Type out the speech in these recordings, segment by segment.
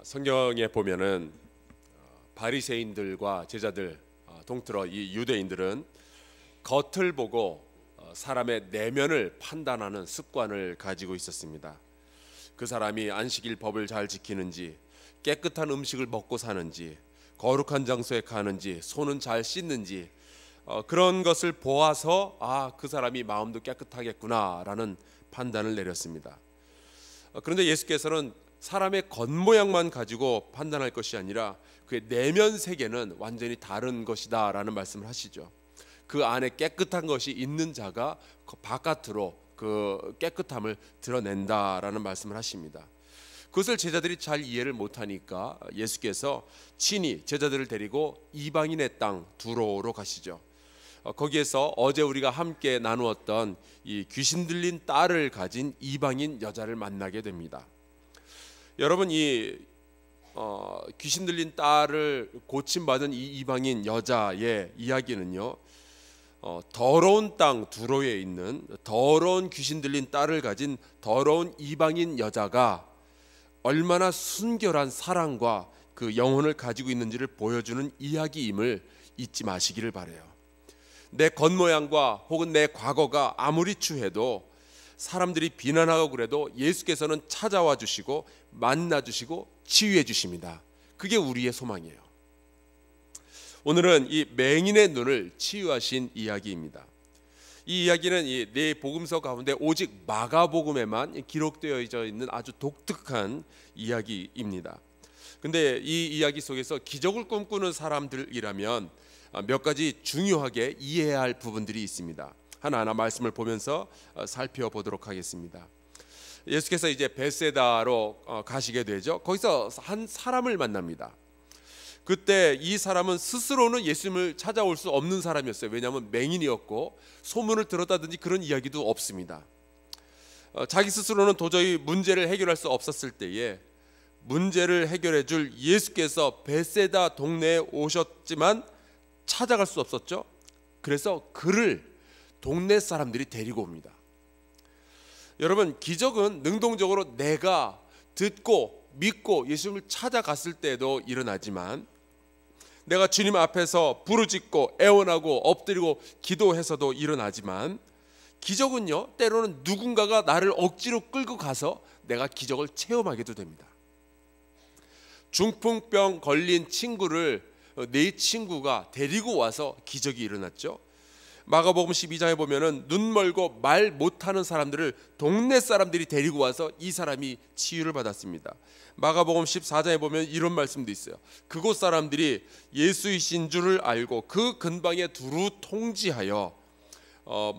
성경에 보면은 바리새인들과 제자들 동틀어 이 유대인들은 겉을 보고 사람의 내면을 판단하는 습관을 가지고 있었습니다. 그 사람이 안식일 법을 잘 지키는지, 깨끗한 음식을 먹고 사는지, 거룩한 장소에 가는지, 손은 잘 씻는지, 그런 것을 보아서 그 사람이 마음도 깨끗하겠구나라는 판단을 내렸습니다. 그런데 예수께서는 사람의 겉모양만 가지고 판단할 것이 아니라 그의 내면 세계는 완전히 다른 것이다 라는 말씀을 하시죠. 그 안에 깨끗한 것이 있는 자가 바깥으로 그 깨끗함을 드러낸다라는 말씀을 하십니다. 그것을 제자들이 잘 이해를 못하니까 예수께서 친히 제자들을 데리고 이방인의 땅 두로로 가시죠. 거기에서 어제 우리가 함께 나누었던 이 귀신 들린 딸을 가진 이방인 여자를 만나게 됩니다. 여러분, 이 귀신 들린 딸을 고침받은 이 이방인 여자의 이야기는요, 더러운 땅 두로에 있는 더러운 귀신 들린 딸을 가진 더러운 이방인 여자가 얼마나 순결한 사랑과 그 영혼을 가지고 있는지를 보여주는 이야기임을 잊지 마시기를 바라요. 내 겉모양과 혹은 내 과거가 아무리 추해도 사람들이 비난하고 그래도 예수께서는 찾아와 주시고 만나 주시고 치유해 주십니다. 그게 우리의 소망이에요. 오늘은 이 맹인의 눈을 치유하신 이야기입니다. 이 이야기는 이 네 복음서 가운데 오직 마가복음에만 기록되어 있는 아주 독특한 이야기입니다. 근데 이 이야기 속에서 기적을 꿈꾸는 사람들이라면 몇 가지 중요하게 이해해야 할 부분들이 있습니다. 하나하나 말씀을 보면서 살펴보도록 하겠습니다. 예수께서 이제 벳세다로 가시게 되죠. 거기서 한 사람을 만납니다. 그때 이 사람은 스스로는 예수님을 찾아올 수 없는 사람이었어요. 왜냐하면 맹인이었고 소문을 들었다든지 그런 이야기도 없습니다. 자기 스스로는 도저히 문제를 해결할 수 없었을 때에 문제를 해결해 줄 예수께서 벳세다 동네에 오셨지만 찾아갈 수 없었죠. 그래서 그를 동네 사람들이 데리고 옵니다. 여러분, 기적은 능동적으로 내가 듣고 믿고 예수님을 찾아갔을 때도 일어나지만 내가 주님 앞에서 부르짖고 애원하고 엎드리고 기도해서도 일어나지만 기적은요, 때로는 누군가가 나를 억지로 끌고 가서 내가 기적을 체험하게도 됩니다. 중풍병 걸린 친구를 내 친구가 데리고 와서 기적이 일어났죠. 마가복음 12장에 보면은 눈 멀고 말 못하는 사람들을 동네 사람들이 데리고 와서 이 사람이 치유를 받았습니다. 마가복음 14장에 보면 이런 말씀도 있어요. 그곳 사람들이 예수이신 줄을 알고 그 근방에 두루 통지하여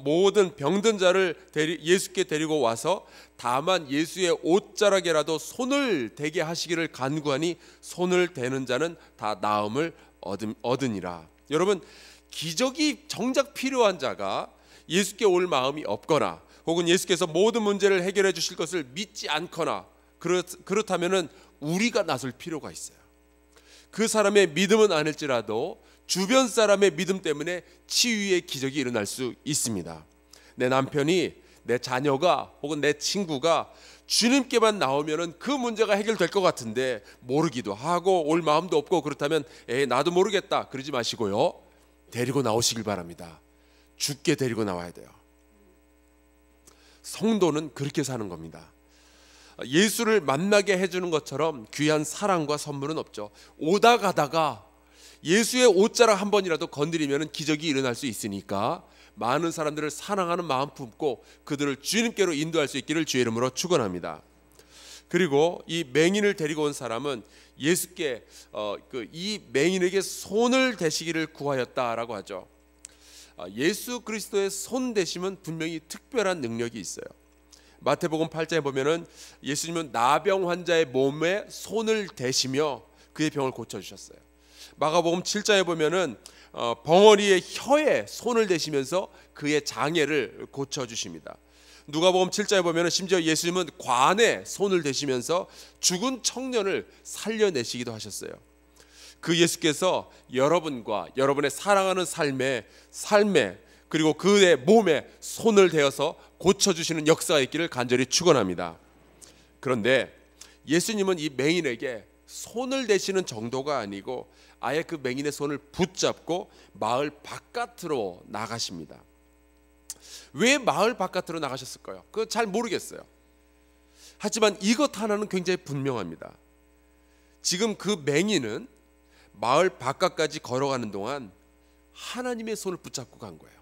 모든 병든 자를 예수께 데리고 와서 다만 예수의 옷자락에라도 손을 대게 하시기를 간구하니 손을 대는 자는 다 나음을 얻으니라. 여러분, 기적이 정작 필요한 자가 예수께 올 마음이 없거나 혹은 예수께서 모든 문제를 해결해 주실 것을 믿지 않거나 그렇다면은 우리가 나설 필요가 있어요. 그 사람의 믿음은 아닐지라도 주변 사람의 믿음 때문에 치유의 기적이 일어날 수 있습니다. 내 남편이, 내 자녀가 혹은 내 친구가 주님께만 나오면은 그 문제가 해결될 것 같은데 모르기도 하고 올 마음도 없고 그렇다면 나도 모르겠다 그러지 마시고요, 데리고 나오시길 바랍니다. 죽게 데리고 나와야 돼요. 성도는 그렇게 사는 겁니다. 예수를 만나게 해주는 것처럼 귀한 사랑과 선물은 없죠. 오다 가다가 예수의 옷자락 한 번이라도 건드리면 기적이 일어날 수 있으니까 많은 사람들을 사랑하는 마음 품고 그들을 주님께로 인도할 수 있기를 주의 이름으로 축원합니다. 그리고 이 맹인을 데리고 온 사람은 예수께 이 맹인에게 손을 대시기를 구하였다라고 하죠. 예수 그리스도의 손 대심은 분명히 특별한 능력이 있어요. 마태복음 8장에 보면은 예수님은 나병 환자의 몸에 손을 대시며 그의 병을 고쳐주셨어요. 마가복음 7장에 보면은 벙어리의 혀에 손을 대시면서 그의 장애를 고쳐주십니다. 누가복음 7장에 보면 심지어 예수님은 관에 손을 대시면서 죽은 청년을 살려내시기도 하셨어요. 그 예수께서 여러분과 여러분의 사랑하는 삶에 그리고 그의 몸에 손을 대어서 고쳐주시는 역사가 있기를 간절히 축원합니다. 그런데 예수님은 이 맹인에게 손을 대시는 정도가 아니고 아예 그 맹인의 손을 붙잡고 마을 바깥으로 나가십니다. 왜 마을 바깥으로 나가셨을까요? 그거 잘 모르겠어요. 하지만 이것 하나는 굉장히 분명합니다. 지금 그 맹인은 마을 바깥까지 걸어가는 동안 하나님의 손을 붙잡고 간 거예요.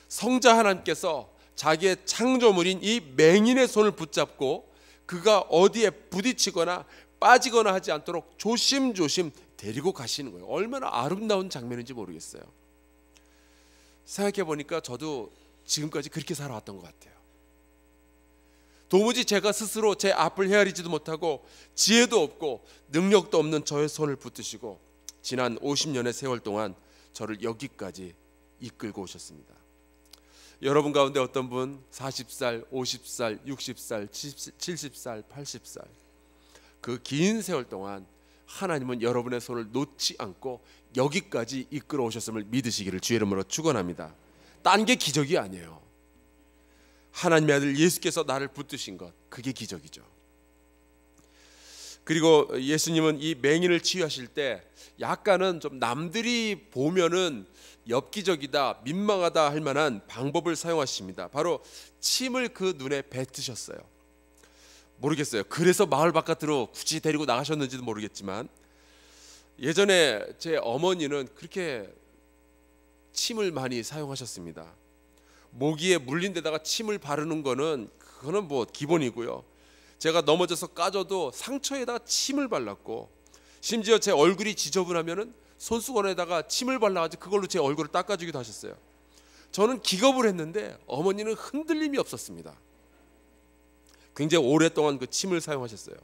성자 하나님께서 자기의 창조물인 이 맹인의 손을 붙잡고 그가 어디에 부딪히거나 빠지거나 하지 않도록 조심조심 데리고 가시는 거예요. 얼마나 아름다운 장면인지 모르겠어요. 생각해 보니까 저도 지금까지 그렇게 살아왔던 것 같아요. 도무지 제가 스스로 제 앞을 헤아리지도 못하고 지혜도 없고 능력도 없는 저의 손을 붙드시고 지난 50년의 세월 동안 저를 여기까지 이끌고 오셨습니다. 여러분 가운데 어떤 분 40살, 50살, 60살, 70살, 80살 그 긴 세월 동안 하나님은 여러분의 손을 놓지 않고 여기까지 이끌어 오셨음을 믿으시기를 주의 이름으로 축원합니다. 딴 게 기적이 아니에요. 하나님의 아들 예수께서 나를 붙드신 것, 그게 기적이죠. 그리고 예수님은 이 맹인을 치유하실 때 약간은 좀 남들이 보면은 엽기적이다, 민망하다 할 만한 방법을 사용하십니다. 바로 침을 그 눈에 뱉으셨어요. 모르겠어요. 그래서 마을 바깥으로 굳이 데리고 나가셨는지도 모르겠지만 예전에 제 어머니는 그렇게 침을 많이 사용하셨습니다. 모기에 물린 데다가 침을 바르는 거는 그거는 뭐 기본이고요. 제가 넘어져서 까져도 상처에다가 침을 발랐고 심지어 제 얼굴이 지저분하면은 손수건에다가 침을 발라가지고 그걸로 제 얼굴을 닦아주기도 하셨어요. 저는 기겁을 했는데 어머니는 흔들림이 없었습니다. 굉장히 오랫동안 그 침을 사용하셨어요.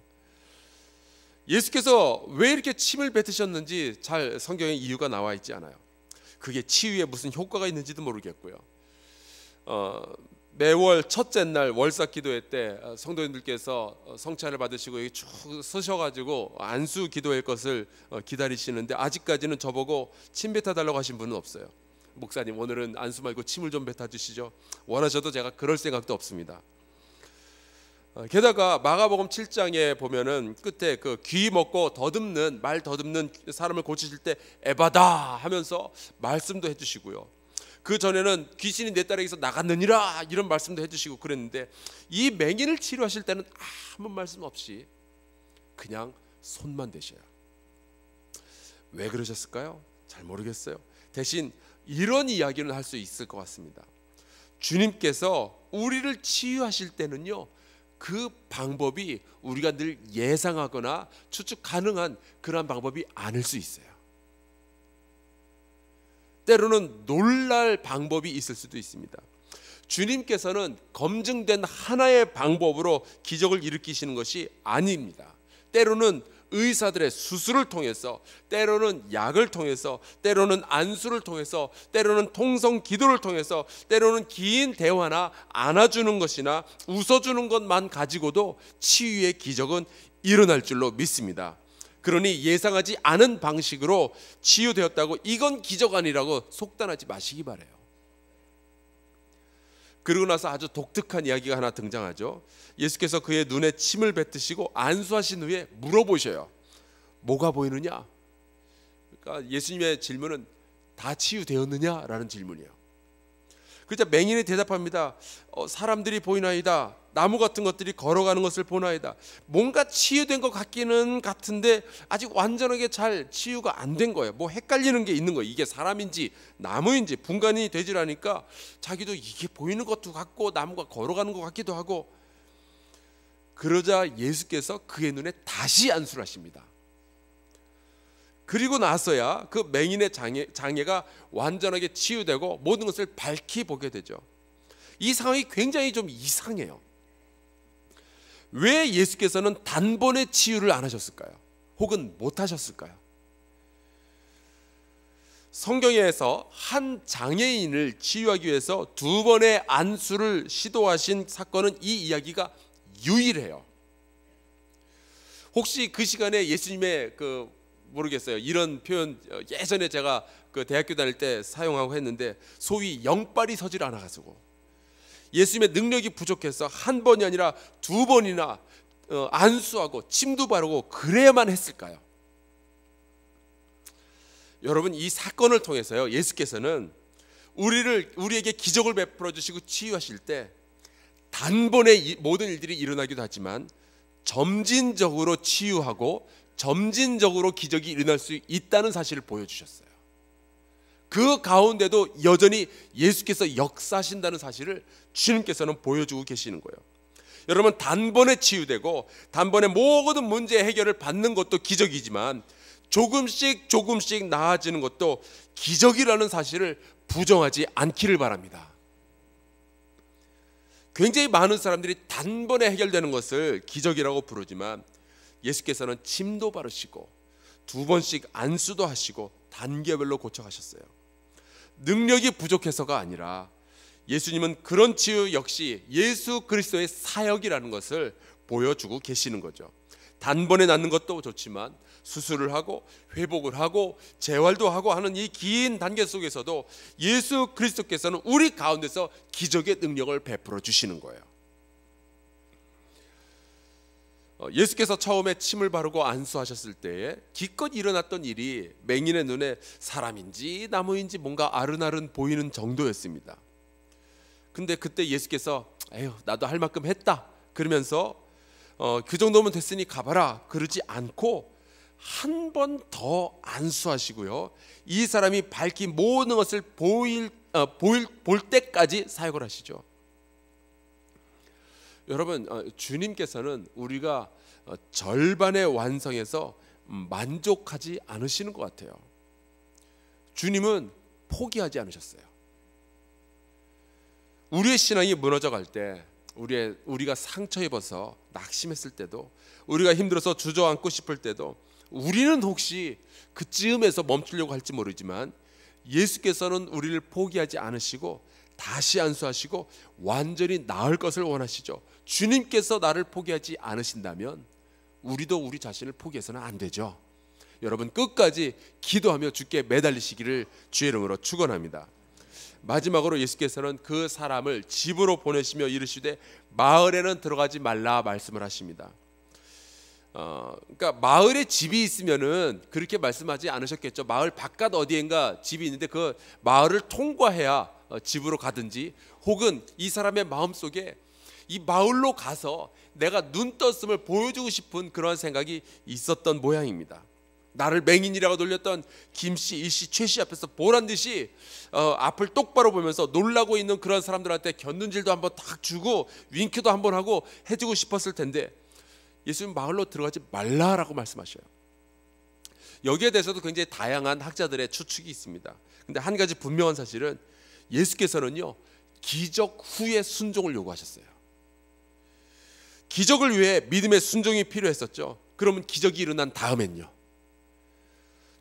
예수께서 왜 이렇게 침을 뱉으셨는지 잘 성경에 이유가 나와 있지 않아요. 그게 치유에 무슨 효과가 있는지도 모르겠고요. 매월 첫째 날 월사 기도회 때 성도님들께서 성찬을 받으시고 여기 쭉 서셔가지고 안수 기도할 것을 기다리시는데 아직까지는 저보고 침 뱉어달라고 하신 분은 없어요. 목사님 오늘은 안수 말고 침을 좀 뱉어주시죠. 원하셔도 제가 그럴 생각도 없습니다. 게다가 마가복음 7장에 보면은 끝에 그 귀 먹고 더듬는 말 더듬는 사람을 고치실 때 에바다 하면서 말씀도 해주시고요. 그 전에는 귀신이 내 딸에게서 나갔느니라 이런 말씀도 해주시고 그랬는데 이 맹인을 치료하실 때는 아무 말씀 없이 그냥 손만 대셔요. 왜 그러셨을까요? 잘 모르겠어요. 대신 이런 이야기는 할 수 있을 것 같습니다. 주님께서 우리를 치유하실 때는요 그 방법이 우리가 늘 예상하거나 추측 가능한 그러한 방법이 아닐 수 있어요. 때로는 놀랄 방법이 있을 수도 있습니다. 주님께서는 검증된 하나의 방법으로 기적을 일으키시는 것이 아닙니다. 때로는 의사들의 수술을 통해서, 때로는 약을 통해서, 때로는 안수를 통해서, 때로는 통성 기도를 통해서, 때로는 긴 대화나 안아주는 것이나 웃어주는 것만 가지고도 치유의 기적은 일어날 줄로 믿습니다. 그러니 예상하지 않은 방식으로 치유되었다고 이건 기적 아니라고 속단하지 마시기 바라요. 그러고 나서 아주 독특한 이야기가 하나 등장하죠. 예수께서 그의 눈에 침을 뱉으시고 안수하신 후에 물어보셔요. 뭐가 보이느냐? 그러니까 예수님의 질문은 다 치유되었느냐라는 질문이에요. 그러자 맹인이 대답합니다. 사람들이 보이나이다. 나무 같은 것들이 걸어가는 것을 보나이다. 뭔가 치유된 것 같기는 같은데 아직 완전하게 잘 치유가 안 된 거예요. 뭐 헷갈리는 게 있는 거예요. 이게 사람인지 나무인지 분간이 되질 않으니까 자기도 이게 보이는 것도 같고 나무가 걸어가는 것 같기도 하고. 그러자 예수께서 그의 눈에 다시 안수를 하십니다. 그리고 나서야 그 맹인의 장애가 완전하게 치유되고 모든 것을 밝히 보게 되죠. 이 상황이 굉장히 좀 이상해요. 왜 예수께서는 단번에 치유를 안 하셨을까요? 혹은 못 하셨을까요? 성경에서 한 장애인을 치유하기 위해서 2번의 안수를 시도하신 사건은 이 이야기가 유일해요. 혹시 그 시간에 예수님의 모르겠어요. 이런 표현 예전에 제가 그 대학교 다닐 때 사용하고 했는데 소위 영빨이 서질 않아가지고 예수님의 능력이 부족해서 한 번이 아니라 2번이나 안수하고 침도 바르고 그래야만 했을까요? 여러분, 이 사건을 통해서요, 예수께서는 우리에게 기적을 베풀어 주시고 치유하실 때 단번에 모든 일들이 일어나기도 하지만 점진적으로 치유하고 점진적으로 기적이 일어날 수 있다는 사실을 보여주셨어요. 그 가운데도 여전히 예수께서 역사하신다는 사실을 주님께서는 보여주고 계시는 거예요. 여러분, 단번에 치유되고 단번에 모든 문제 해결을 받는 것도 기적이지만 조금씩 조금씩 나아지는 것도 기적이라는 사실을 부정하지 않기를 바랍니다. 굉장히 많은 사람들이 단번에 해결되는 것을 기적이라고 부르지만 예수께서는 침도 바르시고 2번씩 안수도 하시고 단계별로 고쳐가셨어요. 능력이 부족해서가 아니라 예수님은 그런 치유 역시 예수 그리스도의 사역이라는 것을 보여주고 계시는 거죠. 단번에 낫는 것도 좋지만 수술을 하고 회복을 하고 재활도 하고 하는 이 긴 단계 속에서도 예수 그리스도께서는 우리 가운데서 기적의 능력을 베풀어 주시는 거예요. 예수께서 처음에 침을 바르고 안수하셨을 때에 기껏 일어났던 일이 맹인의 눈에 사람인지 나무인지 뭔가 아른아른 보이는 정도였습니다. 근데 그때 예수께서 에휴, 나도 할 만큼 했다 그러면서 그 정도면 됐으니 가봐라 그러지 않고 한 번 더 안수하시고요, 이 사람이 밝히 모든 것을 볼 때까지 사역을 하시죠. 여러분, 주님께서는 우리가 절반의 완성에서 만족하지 않으시는 것 같아요. 주님은 포기하지 않으셨어요. 우리의 신앙이 무너져 갈 때, 우리가 상처 입어서 낙심했을 때도, 우리가 힘들어서 주저앉고 싶을 때도 우리는 혹시 그쯤에서 멈추려고 할지 모르지만 예수께서는 우리를 포기하지 않으시고 다시 안수하시고 완전히 나을 것을 원하시죠. 주님께서 나를 포기하지 않으신다면 우리도 우리 자신을 포기해서는 안 되죠. 여러분, 끝까지 기도하며 주께 매달리시기를 주의 이름으로 축원합니다. 마지막으로 예수께서는 그 사람을 집으로 보내시며 이르시되 마을에는 들어가지 말라 말씀을 하십니다. 그러니까 마을에 집이 있으면은 그렇게 말씀하지 않으셨겠죠. 마을 바깥 어디엔가 집이 있는데 그 마을을 통과해야 집으로 가든지, 혹은 이 사람의 마음속에 이 마을로 가서 내가 눈 떴음을 보여주고 싶은 그런 생각이 있었던 모양입니다. 나를 맹인이라고 놀렸던 김씨, 이씨, 최씨 앞에서 보란듯이 앞을 똑바로 보면서 놀라고 있는 그런 사람들한테 곁눈질도 한번 딱 주고 윙크도 한번 하고 해주고 싶었을 텐데 예수님 마을로 들어가지 말라라고 말씀하셔요. 여기에 대해서도 굉장히 다양한 학자들의 추측이 있습니다. 근데 한 가지 분명한 사실은 예수께서는요, 기적 후에 순종을 요구하셨어요. 기적을 위해 믿음의 순종이 필요했었죠. 그러면 기적이 일어난 다음엔요,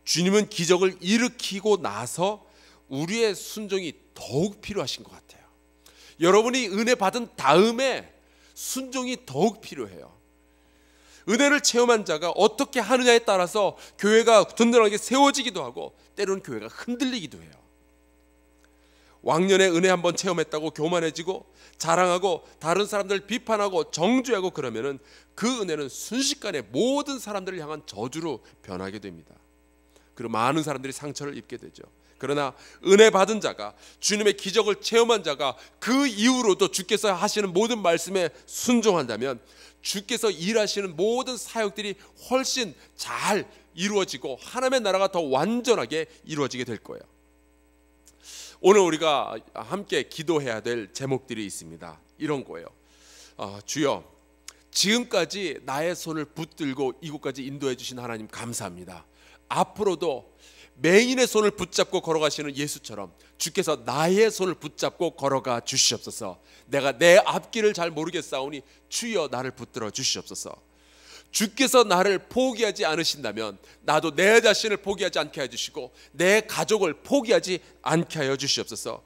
주님은 기적을 일으키고 나서 우리의 순종이 더욱 필요하신 것 같아요. 여러분이 은혜 받은 다음에 순종이 더욱 필요해요. 은혜를 체험한 자가 어떻게 하느냐에 따라서 교회가 든든하게 세워지기도 하고 때로는 교회가 흔들리기도 해요. 왕년에 은혜 한번 체험했다고 교만해지고 자랑하고 다른 사람들 비판하고 정죄하고 그러면은 그 은혜는 순식간에 모든 사람들을 향한 저주로 변하게 됩니다. 그리고 많은 사람들이 상처를 입게 되죠. 그러나 은혜 받은 자가, 주님의 기적을 체험한 자가 그 이후로도 주께서 하시는 모든 말씀에 순종한다면 주께서 일하시는 모든 사역들이 훨씬 잘 이루어지고 하나님의 나라가 더 완전하게 이루어지게 될 거예요. 오늘 우리가 함께 기도해야 될 제목들이 있습니다. 이런 거예요. 주여, 지금까지 나의 손을 붙들고 이곳까지 인도해 주신 하나님 감사합니다. 앞으로도 맹인의 손을 붙잡고 걸어가시는 예수처럼 주께서 나의 손을 붙잡고 걸어가 주시옵소서. 내가 내 앞길을 잘 모르겠사오니 주여 나를 붙들어 주시옵소서. 주께서 나를 포기하지 않으신다면 나도 내 자신을 포기하지 않게 해주시고 내 가족을 포기하지 않게 하여 주시옵소서.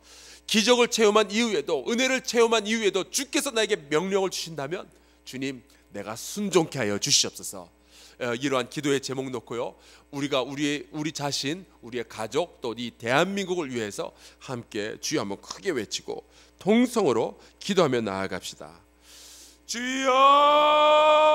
기적을 체험한 이후에도, 은혜를 체험한 이후에도 주께서 나에게 명령을 주신다면 주님, 내가 순종케 하여 주시옵소서. 이러한 기도의 제목 놓고요, 우리가 우리 자신, 우리의 가족, 또 이 대한민국을 위해서 함께 주여 한번 크게 외치고 통성으로 기도하며 나아갑시다. 주여